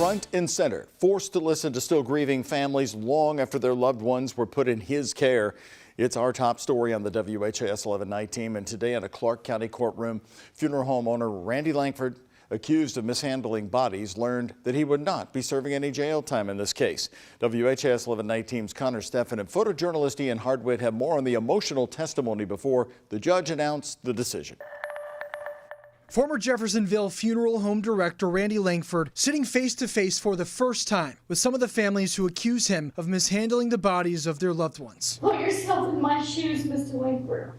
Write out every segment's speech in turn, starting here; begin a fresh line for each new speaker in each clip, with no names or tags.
Front and center, forced to listen to still grieving families long after their loved ones were put in his care. It's our top story on the WHAS 11 night team, and today in a Clark County courtroom, funeral home owner Randy Lankford, accused of mishandling bodies, learned that he would not be serving any jail time in this case. WHAS 11 night team's Connor Steffen and photojournalist Ian Hardwitt have more on the emotional testimony before the judge announced the decision.
Former Jeffersonville funeral home director Randy Lankford sitting face to face for the first time with some of the families who accuse him of mishandling the bodies of their loved ones.
Put yourself in my shoes, Mr. Lankford.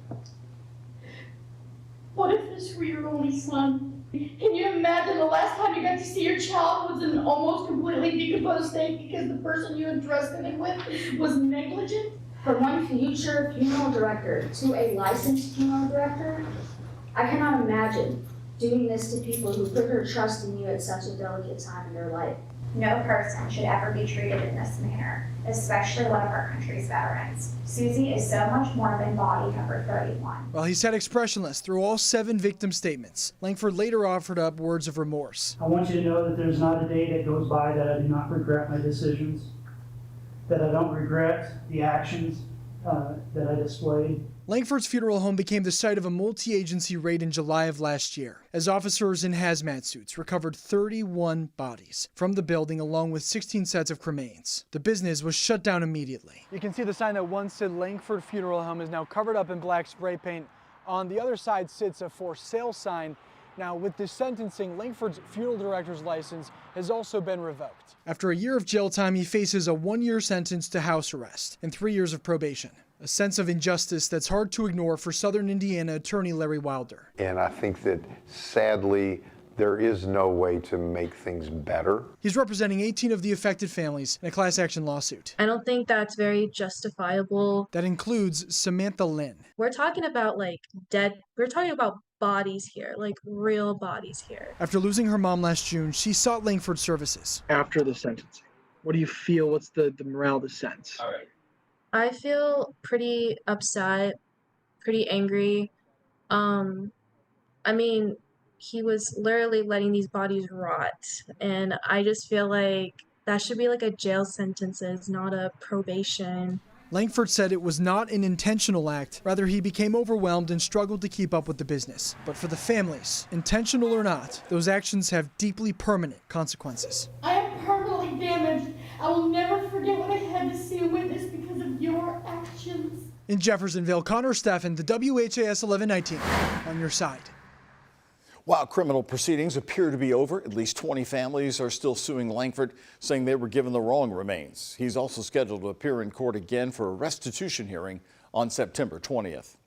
What if this were your only son? Can you imagine the last time you got to see your child was in an almost completely decomposed state because the person you entrusted him with was negligent?
From one future funeral director to a licensed funeral director, I cannot imagine doing this to people who put their trust in you at such a delicate time in their life.
No person should ever be treated in this manner, especially one of our country's veterans. Susie is so much more than body number 31.
While he sat expressionless through all 7 victim statements, Lankford later offered up words of remorse.
I want you to know that there's not a day that goes by that I do not regret my decisions, that I don't regret the actions that I displayed.
Lankford's funeral home became the site of a multi-agency raid in July of last year, as officers in hazmat suits recovered 31 bodies from the building along with 16 sets of cremains. The business was shut down immediately. You can see the sign that once said Lankford Funeral Home is now covered up in black spray paint. On the other side sits a for sale sign. Now, with this sentencing, Lankford's funeral director's license has also been revoked. After a year of jail time, he faces a 1-year sentence to house arrest and 3 years of probation. A sense of injustice that's hard to ignore for Southern Indiana attorney Larry Wilder.
And I think that, sadly, there is no way to make things better.
He's representing 18 of the affected families in a class action lawsuit.
I don't think that's very justifiable.
That includes Samantha Lynn.
We're talking about we're talking about bodies here, like real bodies here.
After losing her mom last June, she sought Lankford services.
After the sentencing, what do you feel? What's the morale, the sense?
All right.
I feel pretty upset, pretty angry. I mean, he was literally letting these bodies rot, and I just feel like that should be like a jail sentence, not a probation.
Lankford said it was not an intentional act. Rather, he became overwhelmed and struggled to keep up with the business. But for the families, intentional or not, those actions have deeply permanent consequences.
I am permanently damaged. I will never forget what I had to see and witness because of your actions.
In Jeffersonville, Connor Steffen, the WHAS 11 night team, on your side.
While criminal proceedings appear to be over, at least 20 families are still suing Lankford, saying they were given the wrong remains. He's also scheduled to appear in court again for a restitution hearing on September 20th.